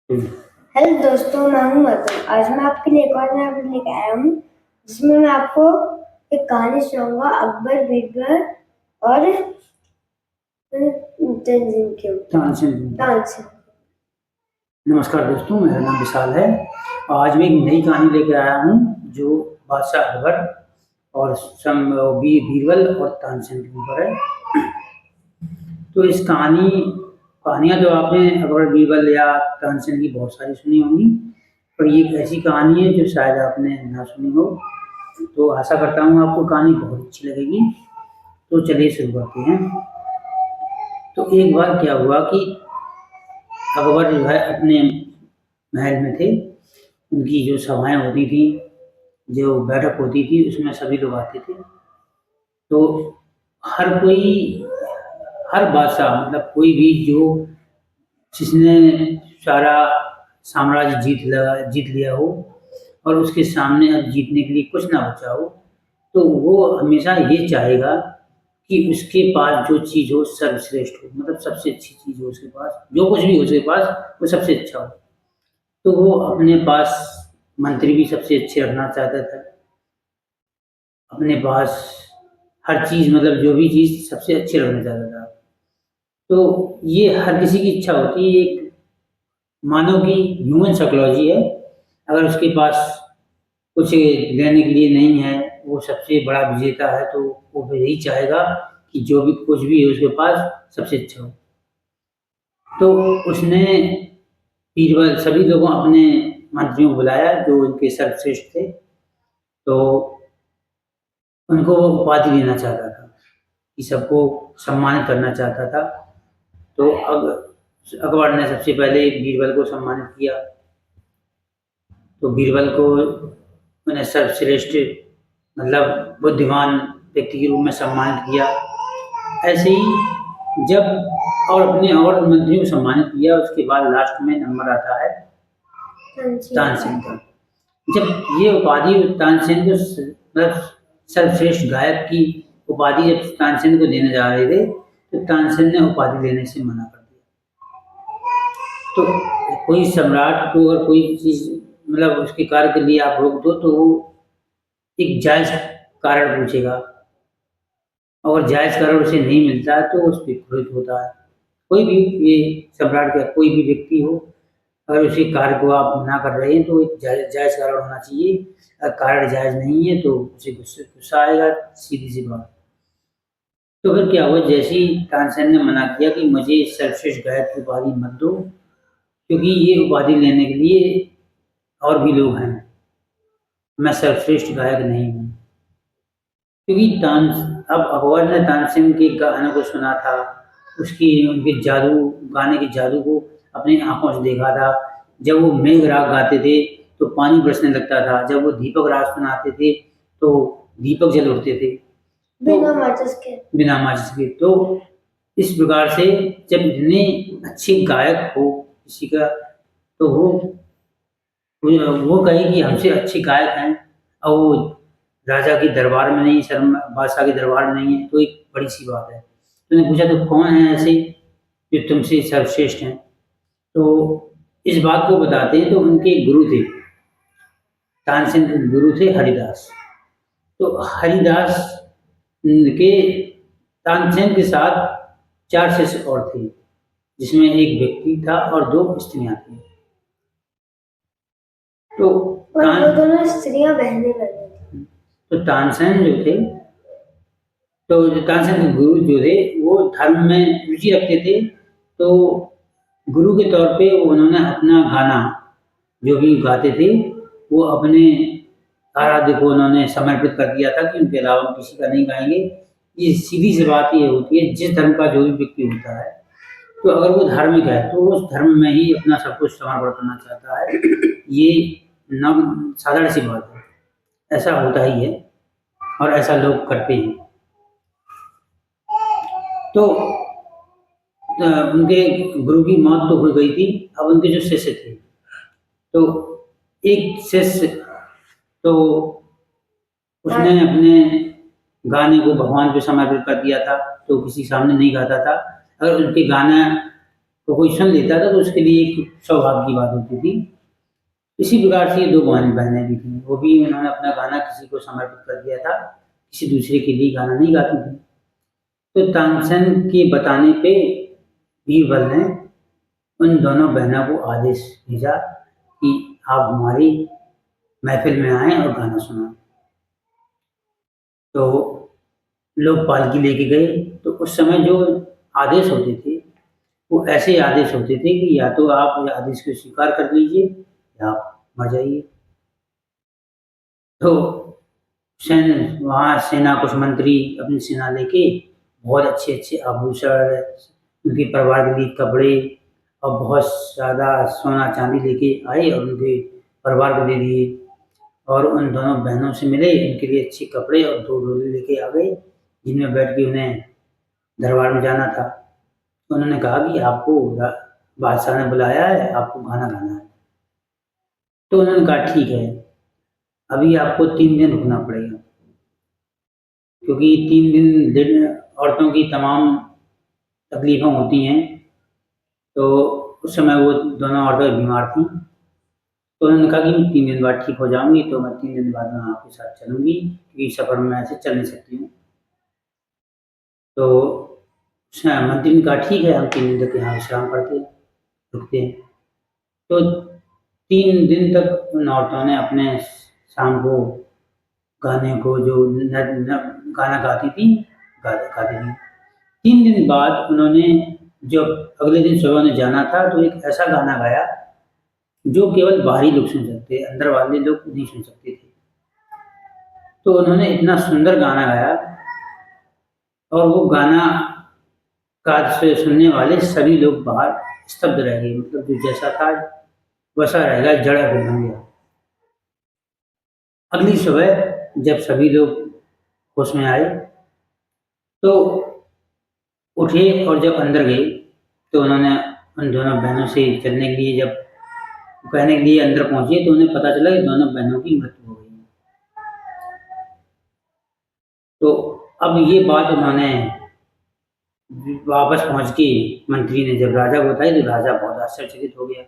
Hello दोस्तों, मैं हूं मधु। आज मैं आपके लिए एक और नया वीडियो लेकर आया हूं, जिसमें मैं आपको एक कहानी सुनाऊंगा अकबर, बीरबल और तंजीम के ऊपर। तानसेन। नमस्कार दोस्तों, मेरा नाम विशाल है। आज मैं एक नई कहानी लेकर आया हूँ जो बादशाह अकबर और बीरबल और तानसेन के ऊपर है। तो इस कहानियाँ जो आपने अकबर, बीरबल या तानसेन की बहुत सारी सुनी होंगी, पर ये एक ऐसी कहानी है जो शायद आपने ना सुनी हो। तो आशा करता हूँ आपको कहानी बहुत अच्छी लगेगी। तो चलिए शुरू करते हैं। तो एक बार क्या हुआ कि अकबर जो है अपने महल में थे। उनकी जो सभाएं होती थी, जो बैठक होती थी, उसमें सभी लोग आते थे। तो हर कोई, हर बादशाह मतलब कोई भी जो जिसने सारा साम्राज्य जीत लिया हो और उसके सामने अब जीतने के लिए कुछ ना बचा हो, तो वो हमेशा ये चाहेगा कि उसके पास जो चीज़ हो सर्वश्रेष्ठ हो, मतलब सबसे अच्छी चीज़ हो उसके पास, जो कुछ भी हो उसके पास वो सबसे अच्छा हो। तो वो अपने पास मंत्री भी सबसे अच्छे रखना चाहता था। अपने पास हर चीज़, मतलब जो भी चीज़ सबसे अच्छी रखना चाहता था। तो ये हर किसी की इच्छा होती है, एक मानव की ह्यूमन साइकोलॉजी है। अगर उसके पास कुछ लेने के लिए नहीं है, वो सबसे बड़ा विजेता है, तो वो फिर यही चाहेगा कि जो भी कुछ भी है उसके पास सबसे अच्छा हो। तो उसने बीरबल सभी लोगों अपने मंत्रियों को बुलाया जो उनके सर्वश्रेष्ठ थे। तो उनको वो उपाधि देना चाहता था कि सबको सम्मानित करना चाहता था। तो अब अकबर ने सबसे पहले बीरबल को सम्मानित किया। तो बीरबल को मैंने सर्वश्रेष्ठ मतलब बुद्धिमान व्यक्ति के रूप में सम्मानित किया। ऐसे ही जब और अपने और मंत्रियों को सम्मानित किया, उसके बाद लास्ट में नंबर आता है तानसेन का। जब ये उपाधि तानसेन को मतलब सर्वश्रेष्ठ गायक की उपाधि जब तानसेन को देने जा रहे थे, तो तानसेन ने उपाधि लेने से मना कर दिया। तो कोई सम्राट को अगर कोई चीज़ मतलब उसके कार्य के लिए आप रोक दो, तो वो एक जायज़ कारण पूछेगा, और जायज़ कारण उसे नहीं मिलता है तो उस पर क्रोधित होता है। कोई भी, ये सम्राट का कोई भी व्यक्ति हो, अगर उसी कार्य को आप मना कर रहे हैं तो एक जायज़ कारण होना चाहिए। अगर कारण जायज़ नहीं है तो उसे गुस्सा आएगा, सीधी-सी बात। तो फिर क्या हुआ, जैसे ही तानसेन ने मना किया कि मुझे सर्वश्रेष्ठ गायक की उपाधि मत दो, क्योंकि ये उपाधि लेने के लिए और भी लोग हैं, मैं सर्वश्रेष्ठ गायक नहीं हूँ। क्योंकि अब अकबर ने तानसेन के गानों को सुना था, उनके जादू, गाने के जादू को अपनी आँखों से देखा था। जब वो मेघ राग गाते थे तो पानी बरसने लगता था, जब वो दीपक राग सुनाते थे तो दीपक जल उठते थे, बिना माचिस के। तो इस प्रकार से जब इतने अच्छे गायक हो किसी का, तो वो कहे कि हमसे अच्छे गायक हैं और वो राजा के दरबार में नहीं, शर्म बादशाह के दरबार में नहीं है, तो एक बड़ी सी बात है। तो उन्होंने पूछा तो कौन है ऐसे जो तुमसे सर्वश्रेष्ठ हैं? तो इस बात को बताते हैं, तो उनके गुरु थे, तानसेन के गुरु थे हरिदास। तो हरिदास के तानसेन के साथ 4 शिष्य और थे, जिसमें एक व्यक्ति था और 2 स्त्रियां थी। तो वो दोनों स्त्रियां बहनें लगी थी। तो तानसेन जो थे, तो तानसेन के गुरु जो थे वो धर्म में रुचि रखते थे। तो गुरु के तौर पे उन्होंने अपना गाना जो भी गाते थे वो अपने आराध्य को उन्होंने समर्पित कर दिया था कि उनके अलावा किसी का नहीं गाएंगे। ये सीधी सी बात ये होती है, जिस धर्म का जो भी व्यक्ति होता है, तो अगर वो धार्मिक है तो उस धर्म में ही अपना सब कुछ समर्पण करना चाहता है। ये साधारण सी बात है, ऐसा होता ही है और ऐसा लोग करते हैं। तो उनके गुरु की मौत तो हो गई थी। अब उनके जो शिष्य थे, तो एक शिष्य, तो उसने अपने गाने को भगवान पे समर्पित कर दिया था, तो किसी सामने नहीं गाता था। अगर उनके गाना तो कोई सुन लेता था तो उसके लिए एक सौभाग्य की बात होती थी। इसी प्रकार से ये 2 बहनें भी थीं, वो भी उन्होंने अपना गाना किसी को समर्पित कर दिया था, किसी दूसरे के लिए गाना नहीं गाती थीं। तो तानसेन के बताने पे बीरबल ने उन दोनों बहनों को आदेश भेजा कि आप हमारी महफ़िल में आएँ और गाना सुनाएँ। तो लोग पालकी लेके गए, तो उस समय जो आदेश होते थे, वो ऐसे आदेश होते थे कि या तो आप आदेश को स्वीकार कर लीजिए या आप मर जाइए। तो वहाँ सेना कुछ मंत्री अपनी सेना लेके बहुत अच्छे-अच्छे आभूषण, उनके परिवार के लिए कपड़े और बहुत ज़्यादा सोना-चांदी लेके आए और उनके परिवार को दे दिए। और उन दोनों बहनों से मिले, उनके लिए अच्छे कपड़े और 2 डोली लेके आ गए, जिनमें बैठ के उन्हें दरबार में जाना था। तो उन्होंने कहा कि आपको बादशाह ने बुलाया है, आपको गाना गाना है। तो उन्होंने कहा ठीक है, अभी आपको 3 दिन रुकना पड़ेगा, क्योंकि 3 दिन औरतों की तमाम तकलीफ़ें होती हैं। तो उस समय वो दोनों औरतें बीमार थीं। तो उन्होंने कहा कि मैं 3 दिन बाद ठीक हो जाऊँगी, तो मैं 3 दिन बाद मैं आपके साथ चलूँगी, क्योंकि सफ़र में ऐसे चल नहीं सकती हूँ। तो मंत्री ने कहा ठीक है, हम 3 दिन तक यहाँ विश्राम करते हैं, रुकते हैं। तो 3 दिन तक उन औरतों ने अपने शाम को गाने को जो गाना गाती थी, गाती थी। 3 दिन बाद उन्होंने जब अगले दिन सुबह उन्हें जाना था, तो एक ऐसा गाना गाया जो केवल बाहरी लोग सुन सकते हैं, अंदर वाले लोग नहीं सुन सकते थे। तो उन्होंने इतना सुंदर गाना गाया और वो गाना का से सुनने वाले सभी लोग बाहर स्तब्ध रह गए, मतलब जो जैसा था वैसा रह गया, जड़ बन गया। अगली सुबह जब सभी लोग होश में आए, तो उठे और जब अंदर गए, तो उन्होंने उन दोनों बहनों से चलने के लिए जब कहने के लिए अंदर पहुँचे, तो उन्हें पता चला कि दोनों बहनों की मृत्यु हो गई। तो अब ये बात उन्होंने वापस पहुँच के मंत्री ने जब राजा को बताई, तो राजा बहुत आश्चर्यचकित हो गया।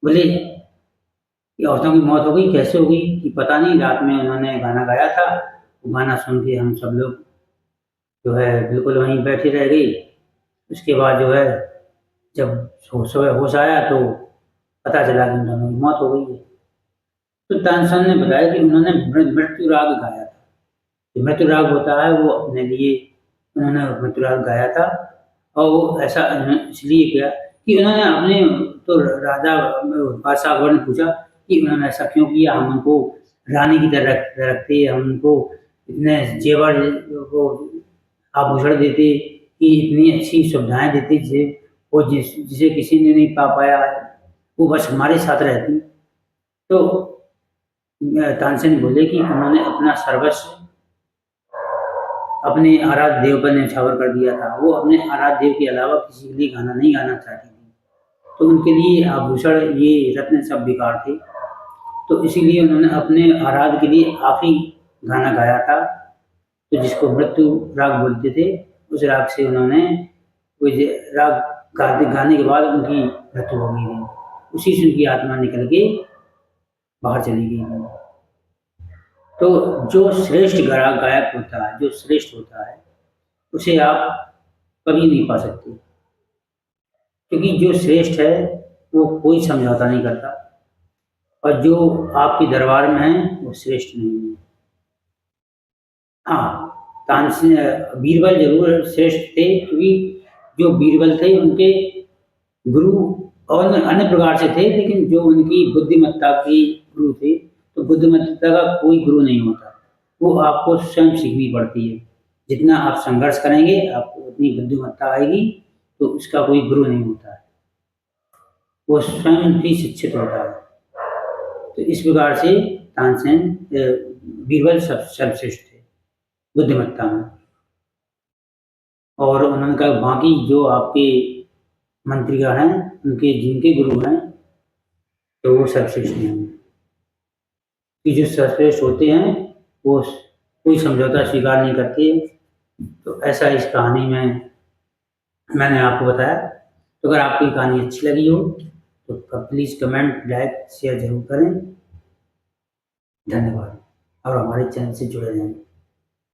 बोले, ये औरतों की मौत हो गई, कैसे हो गई? कि पता नहीं, रात में उन्होंने गाना गाया था, वो गाना सुन के हम सब लोग जो है बिल्कुल वहीं बैठे रह गए। उसके बाद जो है जब सुबह होश आया, तो पता चला कि उन दोनों की मौत हो गई है। तो तानसेन ने बताया कि उन्होंने मृत्यु राग गाया था। जो मृत्यु राग होता है, वो अपने लिए उन्होंने मृत्यु राग गाया था, और वो ऐसा इसलिए किया कि उन्होंने अपने, तो राजा बादशाह अकबर ने पूछा कि उन्होंने ऐसा क्यों किया, हम उनको रानी की तरह रखते, हम उनको इतने जेवर वो आभूषण देते, कि इतनी अच्छी सुविधाएं देते जिसे किसी ने नहीं पा पाया है, वो बस हमारे साथ रहती। तो तानसेन बोले कि उन्होंने अपना सर्वस्व अपने आराध्य देव पर न्यौछावर कर दिया था। वो अपने आराध्य देव के अलावा किसी के लिए गाना नहीं गाना चाहती थी, तो उनके लिए आभूषण, ये रत्न सब बेकार थे। तो इसीलिए उन्होंने अपने आराध्य के लिए आखिरी गाना गाया था, तो जिसको मृत्यु राग बोलते थे। उस राग से उन्होंने राग गाने के बाद उनकी मृत्यु हो गई थी। उसी से उनकी आत्मा निकल के बाहर चली गई थी। तो जो श्रेष्ठ गायक होता है, जो श्रेष्ठ होता है, उसे आप कभी नहीं पा सकते, क्योंकि जो श्रेष्ठ है वो कोई समझौता नहीं करता, और जो आपके दरबार में है वो श्रेष्ठ नहीं है। हाँ, तानसेन बीरबल जरूर श्रेष्ठ थे, क्योंकि जो बीरबल थे उनके गुरु और अन्य प्रकार से थे, लेकिन जो उनकी बुद्धिमत्ता के गुरु थे, तो बुद्धिमत्ता का कोई गुरु नहीं होता, वो आपको स्वयं सीखनी पड़ती है। जितना आप संघर्ष करेंगे, आपको उतनी बुद्धिमत्ता आएगी, तो उसका कोई गुरु नहीं होता है, वो स्वयं ही शिक्षित होता है। तो इस प्रकार से तानसेन बीरबल सर्वश्रेष्ठ थे बुद्धिमत्ता में। और उन्होंने कहा बाकी जो आपके मंत्रीगण हैं, उनके जिनके गुरु हैं, तो वो सर्वश्रेष्ठ नहीं हैं, कि जो सर्वश्रेष्ठ होते हैं वो कोई समझौता स्वीकार नहीं करते। तो ऐसा इस कहानी में मैंने आपको बताया। तो अगर आपको ये कहानी अच्छी लगी हो तो प्लीज़ कमेंट, लाइक, शेयर ज़रूर करें। धन्यवाद और हमारे चैनल से जुड़े रहें।